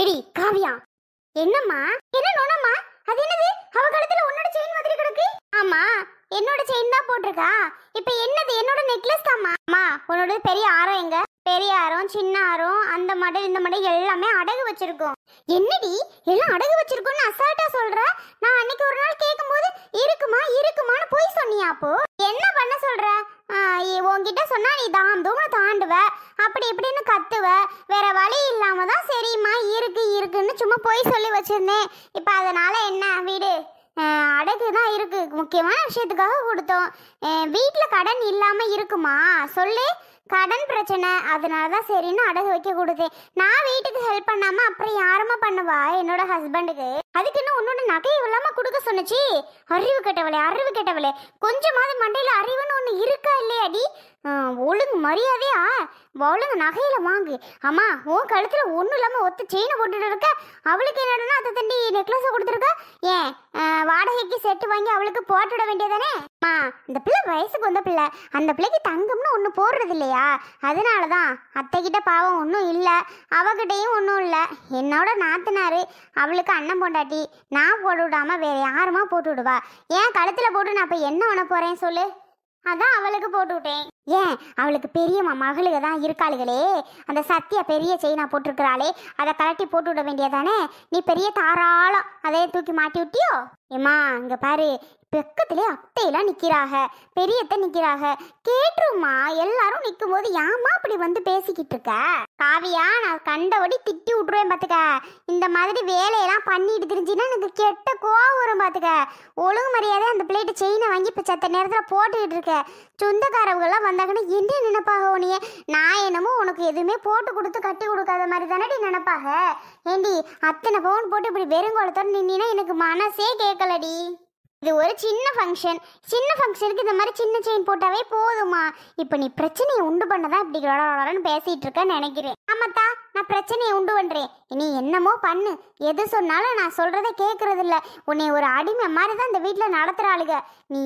Eddy Kavya, என்னம்மா? என்ன நோனம்மா? அது என்னது? அவ கழுத்துல உன்னோட செயின் மாதிரி கிடக்கு. ஆமா, என்னோட செயின் தான் போட்டிருக்கா. இப்ப என்னது? என்னோட நெக்லஸ் தாம்மா. அம்மா, உன்னோட பெரிய ஆரம் எங்க? பெரிய ஆரம், சின்ன ஆரம், அந்த மாடல் இந்த மாடல் எல்லாமே அடகு வச்சிருக்கோம். என்னடி எல்லாம் அடகு வச்சிருக்கோம்னு அசால்ட்டா சொல்ற? நான் அன்னைக்கு ஒரு நாள் கேட்கும்போது இருக்குமா இருக்குமான்னு போய் சொன்னியா? அப்போ என்ன பண்ண சொல்ற? உன்கிட்ட சொன்னா நீ தாண்டவ தாண்டுவ, அப்படி இப்படின்னு கத்துவ. வேற வழி இல்லாம தான் சரிம்மா இருக்குன்னு சும்மா போய் சொல்லி வச்சிருந்தேன். இப்ப அதனால என்ன? வீடு அடகு தான் இருக்கு. முக்கியமான விஷயத்துக்காக கொடுத்தோம். வீட்டில் கடன் இல்லாம இருக்குமா சொல்லு? கடன் பிரச்சனை, அதனால தான் சரின்னு அடகு வைக்க கொடுத்தேன். நான் வீட்டுக்கு ஹெல்ப் பண்ணாம அப்புறம் யாருமா பண்ணுவா என்னோட ஹஸ்பண்டுக்கு? அதுக்கு இன்னும் உன்னோட நகையை இல்லாம கொடுக்க சொன்னுச்சு. அறிவு கெட்டவளே, கொஞ்சமாவது மண்டையில அறிவுன்னு ஒண்ணு இருக்கா இல்லையாடி? ஒழுங்கு மரியாதையா ஒழுங்கு நகையில வாங்கு. அம்மா, உன் கழுத்துல ஒன்றும் இல்லாம ஒத்த செயினை போட்டுட்டு இருக்க. அவளுக்கு என்னடனா அதை தண்டி நெக்லஸை கொடுத்துருக்க. ஏன் வாடகைக்கு செட்டு வாங்கி அவளுக்கு போட்டுவிட வேண்டியதானே? அம்மா, இந்த பிள்ளை வயசுக்கு வந்த பிள்ளை, அந்த பிள்ளைக்கு தங்கம்னு ஒன்று போடுறது இல்லையா? அதனாலதான் அத்தைக்கிட்ட பாவம் ஒன்றும் இல்லை, அவகிட்டையும் ஒன்றும் இல்லை. என்னோட நாத்தனாரு, அவளுக்கு அண்ணன் பொண்டாட்டி. நான் போட்டு விடாம வேற யாருமா போட்டு விடுவா? ஏன் கழுத்துல போட்டு நான் இப்ப என்ன பண்ண போறேன் சொல்லு? அதான் அவளுக்கு போட்டு விட்டேன். ஏன் அவளுக்கு பெரிய மகளுக தான் இருக்காளுகளே. அந்த சத்தியா பெரிய செயினா போட்டிருக்கிறாளே, அதை கலட்டி போட்டு விட வேண்டியதானே? நீ பெரிய தாராளம் அதையே தூக்கி மாட்டி விட்டியோ? ஏமா, இங்க பாரு, பக்கத்திலே அத்தையெல்லாம் நிக்கிறாக, பெரியத்தை நிக்கிறாக. கேட்டுருமா, எல்லாரும் நிற்கும் போது ஏமா அப்படி வந்து பேசிக்கிட்டு இருக்க? காவியா, நான் கண்டபடி திட்டி விட்டுருவேன் பாத்துக்க. இந்த மாதிரி வேலையெல்லாம் பண்ணிட்டு தெரிஞ்சுன்னா எனக்கு கெட்ட கோவம் வரும் பாத்துக்க. ஒழுங்கு மரியாதை அந்த பிளேட்டு செயினை வாங்கி இப்ப சத்த நேரத்துல போட்டுக்கிட்டு இருக்க. சொந்தக்காரவங்கெல்லாம் வந்தாங்கன்னா என்ன நினைப்பாக உனிய? நான் என்னமோ உனக்கு எதுவுமே போட்டு கொடுத்து கட்டி கொடுக்காத மாதிரி தானடி நினைப்பாக. ஏண்டி, அத்தனை பவுன் போட்டு இப்படி வெறுங்கோளத்தோட நின்னா எனக்கு மனசே கேட்கலடி. இது ஒரு சின்ன ஃபங்க்ஷனுக்கு இந்த மாதிரி சின்ன செயின் போட்டாவே போதுமா? இப்போ நீ பிரச்சனையை உண்டு பண்ணதான் இப்படி பேசிட்டு இருக்கன்னு நினைக்கிறேன். ஆமாத்தா, நான் பிரச்சனையை உண்டு பண்றேன். நீ என்னமோ பண்ணு, எது சொன்னாலும் நான் சொல்றதை கேட்கறது இல்ல. உன்னை ஒரு அடிமை மாதிரி தான் இந்த வீட்டில் நடத்துறாளுங்க. நீ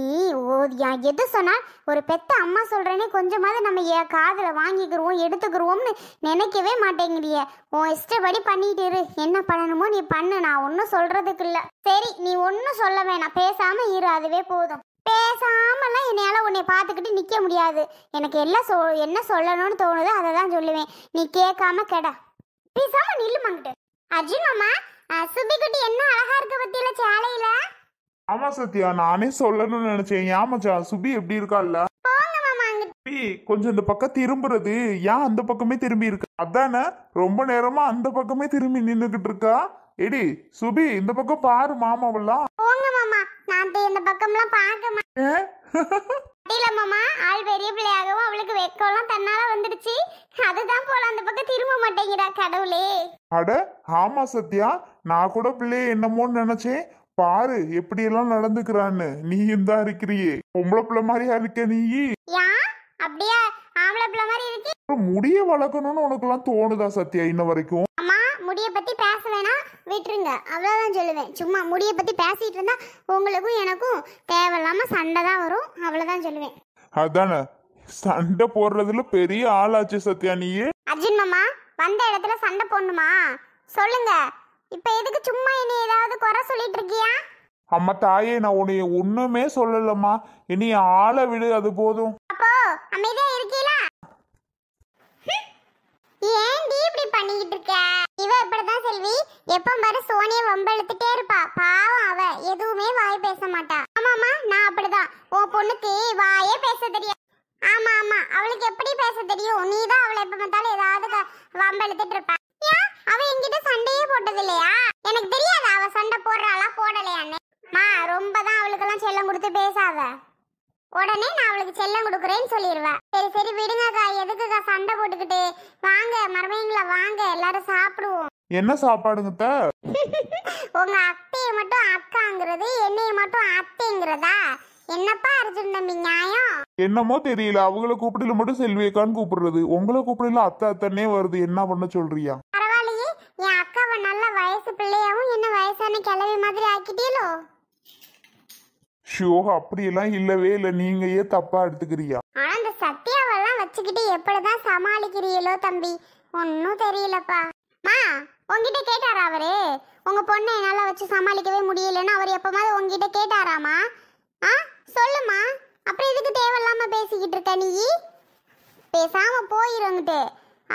எது சொன்னால் ஒரு பெத்த அம்மா சொல்றேனே கொஞ்சமாவது நம்ம காதுல வாங்கிக்கிறோம் எடுத்துக்கிறோம்னு நினைக்கவே மாட்டேங்கிறிய. உன் இஷ்டப்படி பண்ணிட்டு இரு. என்ன பண்ணணுமோ நீ பண்ணு, நான் ஒன்றும் சொல்றதுக்கு இல்லை. சரி, நீ ஒன்றும் சொல்ல வேணாம், பேசாம இரு, அதுவே போதும். பேசாமலாம் என்னால் உன்னை பார்த்துக்கிட்டு நிற்க முடியாது. எனக்கு என்ன சொல்லணும்னு தோணுதோ அதை தான் சொல்லுவேன். நீ கேட்காம கெட. பேசாம நில்லுமாங்கிட்டு. அர்ஜுன் மாமா, சுபிக்குட்டி என்ன அழகா இருக்க பத்தியில சேலையில. ஆமா சத்யா, நானே சொல்லணும்னு நினைச்சேன். ஏமாச்சா சுபி எப்படி இருக்கால்ல? கொஞ்சம் இந்த பக்கம் திரும்புறது ஏன் அந்த பக்கமே திரும்பி இருக்கு? அதானே ரொம்ப நேரமா அந்த பக்கமே திரும்பி நின்னுகிட்டு இருக்கா. எடி சுபி, இந்த பக்கம் பாரு மாமாவெல்லாம். போங்க மாமா, நான் இந்த பக்கம்லாம் பார்க்க மாட்டேன். இல்ல மாமா, ஆள் பெரிய பிள்ளையாகவும் அவளுக்கு வெக்கம்லாம் தன்னால வந்துடுச்சு. அதுதான் போல அந்த பக்கம் திரும்ப மாட்டேங்கிறா. கடவுளே. அட ஆமா சத்யா, நான் கூட பிள்ளைய என்னமோன்னு நினைச்சேன். பாரு எப்படி எல்லாம் நடந்துக்கிறான்னு. நீ தான் இருக்கிறியே, பொம்பளை பிள்ளை மாதிரியா இருக்க நீ? அப்படியா? ஆம்பளை பிள்ளை மாதிரி இருக்கு. முடிய வளர்க்கணும்னு உனக்குலாம் தோணுதா சத்யா இன்ன வரைக்கும்? அம்மா, முடிய பத்தி பேச வேணாம், விட்டுருங்க, அவ்வளவுதான் சொல்லுவேன். சும்மா முடிய பத்தி பேசிட்டு இருந்தா உங்களுக்கும் எனக்கும் தேவையில்லாம சண்டை தான் வரும், அவ்வளவுதான் சொல்லுவேன். அதானே, சண்டை போடுறதுல பெரிய ஆளாச்சு சத்யா நீயே. அர்ஜுன் மாமா, வந்த இடத்துல சண்டை போடணுமா சொல்லுங்க. இப்ப எதுக்கு சும்மா இனி ஏதாவது குறை சொல்லிட்டு இருக்கியா? அம்மா தாயே, நான் உன்னைய ஒண்ணுமே சொல்லலம்மா. இனி ஆளை விடு, அது போதும். அப்போ அமைதியா இருக்கீங்களா? ஏன்டி இப்படி பண்ணிக்கிட்டு இருக்க? இவ இப்படிதான் செல்வி, எப்ப பாரு சோனியா வம்பெழுத்துட்டே இருப்பா. பாவம், அவ எதுவுமே வாய் பேச மாட்டா. ஆமாமா, நான் அப்படிதான். உன் பொண்ணுக்கு வாயே பேச தெரியும். ஆமா ஆமா, அவளுக்கு எப்படி பேச தெரியும்? நீதான் அவளை எப்ப பார்த்தாலும் ஏதாவது வம்பெழுத்துட்டு இருப்பா. அவ என்கிட்ட சண்டையே போட்டது இல்லையா? எனக்கு தெரியாது அவ சண்டை போடுறாளா போடலையான்னு. மா, ரொம்ப தான் அவளுக்கெல்லாம் செல்லம் கொடுத்து பேசாத. உடனே நான் அவளுக்கு செல்லம் கொடுக்குறேன்னு சொல்லிடுவேன். சரி சரி விடுங்கக்கா, எதுக்குக்கா சண்டை போட்டுக்கிட்டு? வாங்க மருமைங்களா, வாங்க எல்லாரும் சாப்பிடுவோம். என்ன சாப்பாடுங்க? உங்க அத்தையை மட்டும் அக்காங்கிறது, என்னைய மட்டும் அத்தைங்கிறதா? என்னப்பா அர்ஜுன் தம்பி நியாயம்? என்னமோ தெரியல, அவங்கள கூப்பிடல மட்டும் செல்வியக்கான்னு கூப்பிடுறது, உங்களை கூப்பிடல அத்தை அத்தனே வருது. என்ன பண்ண சொல்றியா? பரவாயில்லையே, என் அக்காவை நல்ல வயசு பிள்ளையாவும் என்ன வயசான கிளவி மாதிரி ஆக்கிட்டீங்களோ? ஷோ, அப்படியெல்லாம் இல்லவே இல்லை, நீங்க ஏன் தப்பா எடுத்துக்கிறியா? ஆனா அந்த சத்யாவெல்லாம் வச்சுக்கிட்டு எப்படிதான் சமாளிக்கிறீங்களோ தம்பி, ஒன்னும் தெரியலப்பா. மா, உங்ககிட்ட கேட்டாரா அவரு? உங்க பொண்ணை என்னால வச்சு சமாளிக்கவே முடியலன்னு அவர் எப்பமாவது உங்ககிட்ட கேட்டாராமா? ஆ சொல்லுமா. அப்புறம் இதுக்கு தேவையில்லாம பேசிக்கிட்டு இருக்க நீ? பேசாம போயிருங்கிட்டு.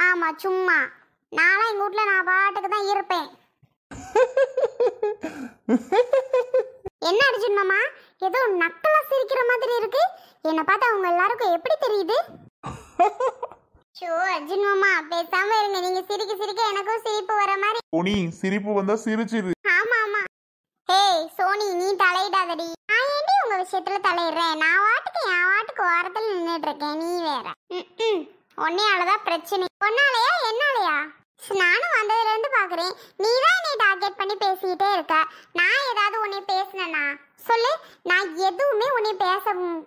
ஆமா சும்மா. நானும் எங்க வீட்ல நான் பாட்டுக்கு தான் இருப்பேன். என்ன அர்ஜுன் மாமா, ஏதோ நக்கலா சிரிக்கிற மாதிரி இருக்கு. என்ன பார்த்தா அவங்க எல்லாருக்கும் எப்படி தெரியுது? ஷோ அர்ஜுன் மாமா பேசாம இருங்க. நீங்க சிரிக்க சிரிக்க எனக்கும் சிரிப்பு வர மாதிரி. சோனி சிரிப்பு வந்தா சிரிச்சிரு. ஆமா ஆமா. ஏய் சோனி நீ தலையிடாதடி. நான் ஏண்டி உங்க விஷயத்துல தலையிடுறேன்? நான் என் வாட்டுக்கு ஓரத்துல நின்னுட்டு இருக்கேன். நீ வேற. உன்னையாலதான் பிரச்சனை. ஒன்னாலயா என்னாலயா? நானும் வந்ததுல இருந்து பாக்குறேன் நீதான் என்னை டார்கெட் பண்ணி பேசிக்கிட்டே இருக்க. நான் ஏதாவது உன்னை பேசினேனா சொல்லு. நான் எதுவுமே உன்னை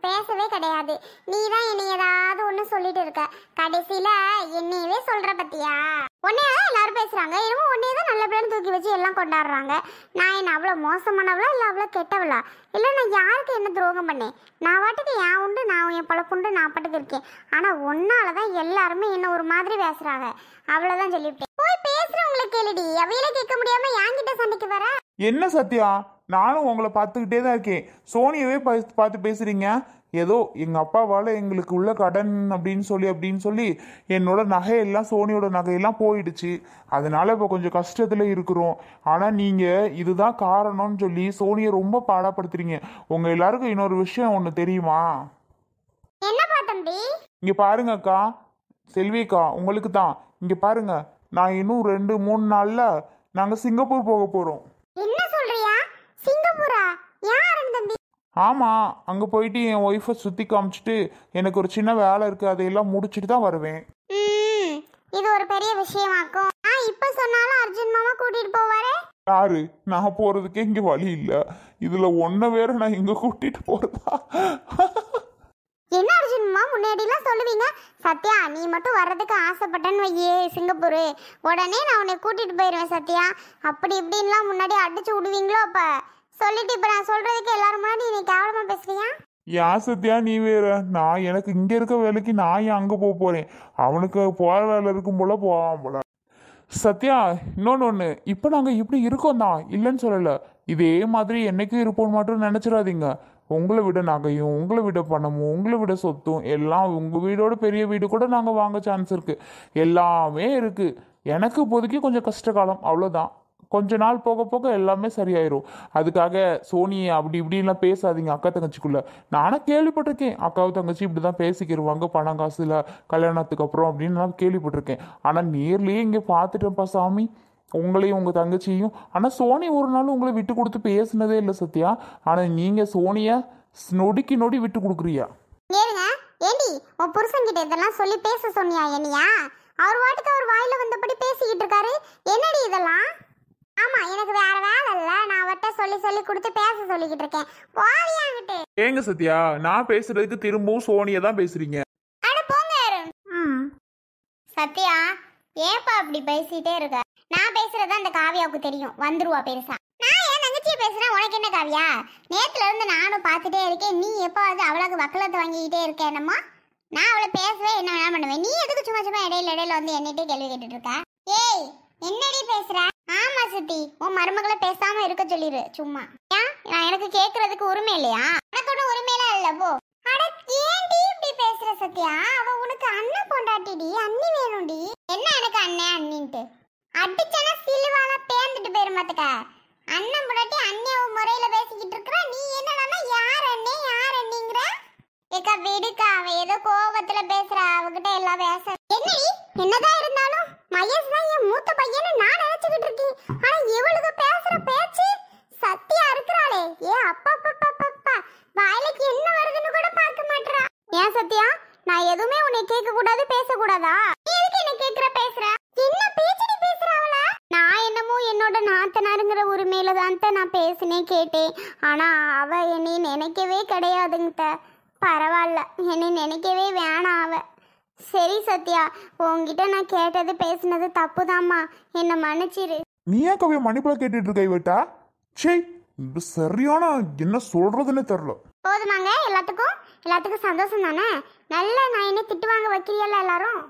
பேசவே கிடையாது. நீதான் என்னை ஏதாவது ஒண்ணு சொல்லிட்டு இருக்க. கடைசியில என்னையவே சொல்ற பத்தியா? உன்னையதான் எல்லாரும் பேசுறாங்க. என்னமோ உன்னையதான் நல்ல பிள்ளைன்னு தூக்கி வச்சு எல்லாம் கொண்டாடுறாங்க. நான் என்ன அவ்வளவு மோசமானவளா இல்ல அவ்வளவு கெட்டவளா? இல்ல நான் யாருக்கு என்ன துரோகம் பண்ணேன்? நான் வாட்டுக்கு என் உண்டு, நான் என் பழப்புண்டு, நான் பாட்டுக்கு இருக்கேன். ஆனா ஒன்னாலதான் எல்லாருமே என்ன ஒரு மாதிரி பேசுறாங்க. அவ்வளவுதான் சொல்லிவிட்டேன். போய் பேசுறவங்களை கேளுடி. அவையில கேட்க முடியாம என்கிட்ட சண்டைக்கு வர. என்ன சத்யா, நானும் உங்களை பார்த்துக்கிட்டே தான் இருக்கேன். சோனியவே பார்த்து பேசுறீங்க. ஏதோ எங்கள் அப்பாவால் எங்களுக்கு உள்ள கடன் அப்படின்னு சொல்லி என்னோட நகையெல்லாம் சோனியோட நகையெல்லாம் போயிடுச்சு. அதனால இப்போ கொஞ்சம் கஷ்டத்தில் இருக்கிறோம். ஆனால் நீங்கள் இதுதான் காரணம்னு சொல்லி சோனியை ரொம்ப பாடப்படுத்துறீங்க. உங்கள் எல்லாருக்கும் இன்னொரு விஷயம் ஒன்று தெரியுமா? என்னப்பா தம்பி? இங்கே பாருங்க அக்கா, செல்விக்கா, உங்களுக்கு தான். இங்கே பாருங்க, நான் இன்னும் 2-3 நாளில் நாங்கள் சிங்கப்பூர் போக போகிறோம். என்ன சொல்றியா? சிங்கப்பூரா? யாருன்னு தம்பி? ஆமாம், அங்கே போயிட்டு என் ஒய்ஃபை சுற்றி காமிச்சிட்டு எனக்கு ஒரு சின்ன வேலை இருக்குது, அதையெல்லாம் முடிச்சுட்டு தான் வருவேன். இது ஒரு பெரிய விஷயமாக்கும். இப்போ சொன்னாலும் அர்ஜுன் மாமா கூட்டிட்டு போவாரே. யாரு? நான் போகிறதுக்கே இங்கே வழி இல்லை. இதில் ஒன்றை வேற நான் இங்கே கூட்டிகிட்டு போகிறதா? என்ன அர்ஜுன் மாமா முன்னாடிலாம் சொல்லுவீங்க, சத்யா நீ மட்டும் வர்றதுக்கு ஆசைப்பட்டேன்னு வையே சிங்கப்பூர், உடனே நான் உன்னை கூட்டிட்டு போயிடுவேன் சத்யா அப்படி இப்படின்லாம் முன்னாடி அடிச்சு விடுவீங்களோ? அப்ப சொல்லிட்டு இப்ப நான் சொல்றதுக்கு எல்லாரும் முன்னாடி நீ கேவலமா பேசுறியா? ஏன் சத்யா நீ வேற? எனக்கு இங்கே இருக்க வேலைக்கு நான் ஏன் அங்கே போக போகிறேன்? அவனுக்கு போகிற வேலை இருக்கும் போல போவான் போல. சத்யா இன்னொன்று, இப்போ நாங்கள் இப்படி இருக்கோம் தான், இல்லைன்னு சொல்லலை. இதே மாதிரி என்னைக்கும் இருப்போம் மட்டும் நினச்சிடாதீங்க. உங்களை விட நகையும், உங்களை விட பணமும், உங்களை விட சொத்தும் எல்லாம், உங்கள் வீடோட பெரிய வீடு கூட நாங்கள் வாங்க சான்ஸ் இருக்குது. எல்லாமே இருக்குது. எனக்கு இப்போதைக்கு கொஞ்சம் கஷ்ட காலம், அவ்வளோதான். கொஞ்ச நாள் போக போக எல்லாமே சரியாயிரும். அதுக்காக சோனியை அப்படி இப்படின்லாம் பேசாதீங்க அக்கா தங்கச்சிக்குள்ள. நானும் கேள்விப்பட்டிருக்கேன், அக்காவும் தங்கச்சி இப்படி தான் பேசிக்கிடுவாங்க பணம் காசுல கல்யாணத்துக்கு அப்புறம் அப்படின்னு நான் கேள்விப்பட்டிருக்கேன். ஆனால் நேர்லேயே இங்கே பார்த்துட்டேன்ப்பா சாமி, உங்களையும் உங்கள் தங்கச்சியும். ஆனால் சோனி ஒரு நாள் உங்களை விட்டு கொடுத்து பேசுனதே இல்லை சத்யா. ஆனால் நீங்கள் சோனியை நொடிக்கு நொடி விட்டு கொடுக்குறியா? ஏண்டி உன் புருஷன்கிட்ட இதெல்லாம் சொல்லி பேச சொன்னியா என்னையா? அவர் வாட்டுக்கு அவர் வாயில வந்தபடி பேசிக்கிட்டு இருக்காரு. என்னடி இதெல்லாம்? ஆமா எனக்கு வேற வேலை இல்ல, நான் அவர்கிட்ட சொல்லி சொல்லி கொடுத்து பேச சொல்லிக்கிட்டு இருக்கேன். போவியாங்கிட்டு. ஏங்க சத்யா, நான் பேசுறதுக்கு திரும்பவும் சோனியை தான் பேசுறீங்க. அட போங்க. சத்யா ஏப்பா அப்படி பேசிட்டே இருக்க? நான் பேசுறது அந்த காவியாவுக்கு தெரியும், வந்துருவா பெருசா. நான் ஏன் தங்கச்சியை பேசுறேன், உனக்கு என்ன காவியா? நேத்துல இருந்து நானும் பார்த்துட்டே இருக்கேன். நீ எப்பாவது அவளுக்கு வக்கலத்தை வாங்கிக்கிட்டே இருக்க என்னம்மா? நான் அவளை பேசவே என்ன வேணா பண்ணுவேன். நீ எதுக்கு சும்மா சும்மா இடையில வந்து என்னிட்டே கேள்வி கேட்டுட்டு இருக்க? ஏய் என்னடி பேசுற? ஆமா சித்தி, உன் மருமகளை பேசாம இருக்க சொல்லிரு சும்மா. ஏன் நான் எனக்கு கேக்குறதுக்கு உரிமை இல்லையா? உனக்கு ஒன்றும் உரிமையெல்லாம் இல்ல போ. அட ஏன்டி இப்படி பேசுற சத்யா? அவ உனக்கு அண்ணன் பொண்டாட்டிடி, அண்ணி வேணும்டி. என்ன எனக்கு அண்ணன் அண்ணின்ட்டு அடிச்சனா சிலுவால பேந்துட்டு போயிருமாத்துக்க. அண்ணன் பொண்டாட்டி அண்ணிய முறையில பேசிக்கிட்டு இருக்கற, நீ என்னன்னா யார் அண்ணே யார் அண்ணிங்கற? ஏக்கா விடுக்கா, அவ ஏதோ கோவத்துல பேசுறா, அவகிட்ட எல்லாம் பேச. என்னடி என்னதான் இருந்தாலும் மகேஷ் தான் என் மூத்த பையன்னு நான் நினைச்சுக்கிட்டு இருக்கேன். ஆனா இவளுக்கு பேசுற பேச்சு சத்தியா இருக்கிறாளே, ஏ அப்பா வாயிலுக்கு என்ன வருதுன்னு கூட பார்க்க மாட்டா. ஏன் சத்யா, நான் எதுவுமே உன்னை கேட்க கூடாது பேசக்கூடாதா? நீ எதுக்கு என்ன கேக்குற பேசுற? என்ன பேச்சடி பேசுற அவள? நான் என்னமோ என்னோட நாத்தனாருங்கிற உரிமையில தான் நான் பேசினேன் கேட்டேன். ஆனா அவ என்னை நினைக்கவே கிடையாதுங்க. பரவாயில்ல, என்னை நினைக்கவே வேணாம் அவ. சரி சத்யா, உன்கிட்ட நான் கேட்டது பேசினது தப்புதாம்மா, என்ன மன்னிச்சிரு. நீ ஏன் கவிய மன்னிப்புல கேட்டுட்டு இருக்க இவட்டா? சே, இது சரியான என்ன சொல்றதுன்னு தெரியல. போதுமாங்க, எல்லாத்துக்கும் சந்தோஷம் தானே? நல்ல நான் என்ன திட்டு வாங்க வைக்கிறீல்ல எல்லாரும்?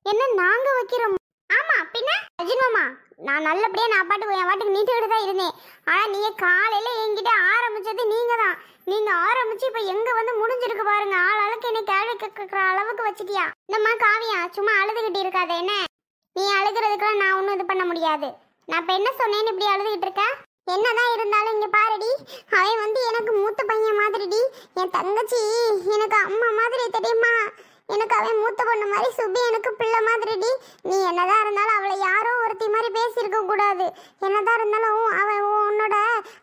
என்ன நாங்க வைக்கிறோம்? ஆமா பின்ன அர்ஜுன் மாமா, நான் நல்லபடியா நான் பாட்டுக்கு என் பாட்டுக்கு நீட்டுக்கிட்டு தான் இருந்தேன். ஆனா நீங்க காலையில என்கிட்ட ஆரம்பிச்சது நீங்க தான். நீங்க ஆரம்பிச்சு இப்ப எங்க வந்து முடிஞ்சிருக்கு பாருங்க. ஆளாளுக்கு என்னை கேள்வி கேட்கிற அளவுக்கு வச்சுட்டியா? இந்தம்மா காவியா, சும்மா அழுதுகிட்டு இருக்காத என்ன. நீ அழுகிறதுக்கெல்லாம் நான் ஒன்றும் இது பண்ண முடியாது. நான் இப்ப என்ன சொன்னேன்னு இப்படி அழுதுகிட்டு இருக்க? என்னதான் இருந்தாலும் இங்க பாருடி, அவன் வந்து எனக்கு மூத்த பையன் மாதிரிடி. என் தங்கச்சி எனக்கு அம்மா மாதிரி தெரியுமா? எனக்கு அவன் மூத்த பொண்ணு மாதிரி, சுபி எனக்கு பிள்ளை மாதிரிடி. நீ என்னதான் இருந்தாலும் அவளை யாரோ ஒருத்தி மாதிரி பேசியிருக்க கூடாது. என்னதான் இருந்தாலும் அவன் உன்னோட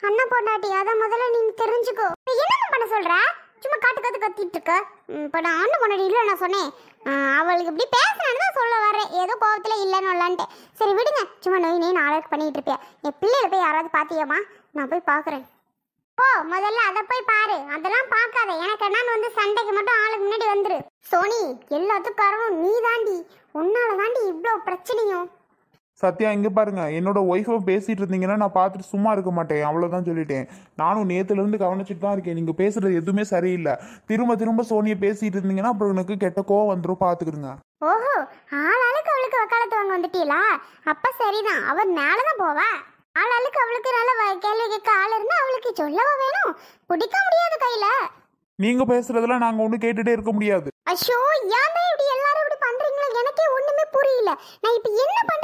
அண்ணன் பொண்டாட்டி, அதை முதல்ல நீ தெரிஞ்சுக்கோ. என்ன பண்ண சொல்ற? சும்மா கத்திட்டு இருக்க. இப்போ நான் அண்ணன் பொண்டாட்டி இல்லை நான் சொன்னேன். அவளுக்கு இப்படி பேசுறேன்னு தான் சொல்ல வர்றேன். ஏதோ கோபத்துல இல்லைன்னு. சரி விடுங்க, சும்மா நோய் நாளைக்கு பண்ணிட்டு இருப்பேன். என் பிள்ளைகளை போய் யாராவது பாத்தியாமா? நான் போய் பாக்குறேன். ஓ, முதல்ல அதை போய் பாரு. அதெல்லாம் பார்க்காத. எனக்கு என்னன்னு வந்து சண்டைக்கு மட்டும் ஆளுக்கு முன்னாடி வந்துரு. சோனி, எல்லாத்துக்கும் காரணம் நீ தாண்டி. உன்னால தாண்டி இவ்வளோ பிரச்சனையும். சத்யா இங்க பாருங்க, என்னோட ஒய்ஃபை பேசிட்டு இருந்தீங்கன்னா நான் பார்த்துட்டு சும்மா இருக்க மாட்டேன், அவ்வளவுதான் சொல்லிட்டேன். நானும் நேத்துல இருந்து கவனிச்சுட்டு தான் இருக்கேன். நீங்க பேசுறது எதுவுமே சரியில்லை. திரும்ப திரும்ப சோனியை பேசிட்டு இருந்தீங்கன்னா அப்புறம் எனக்கு கெட்ட கோவம் வந்துடும், பாத்துக்கிடுங்க. ஓஹோ, ஆளாளுக்கு அவளுக்கு வக்காலத்து வாங்க வந்துட்டீங்களா? அப்ப சரிதான், அவன் மேலதான் போவா. ஆளாளுக்கு அவளுக்கு நல்ல கேள்வி கேட்க ஆள் இருந்தா அவளுக்கு சொல்லவா வேணும்? பிடிக்க முடியாது கையில. நீங்க பேசுறதெல்லாம் நாங்க ஒண்ணு கேட்டுட்டே இருக்க முடியாது. அஷோ, ஏன் இப்படி எல்லாரும் இப்படி பண்றீங்களோ எனக்கே ஒண்ணுமே புரியல. நான் இப்ப என்ன பண்ண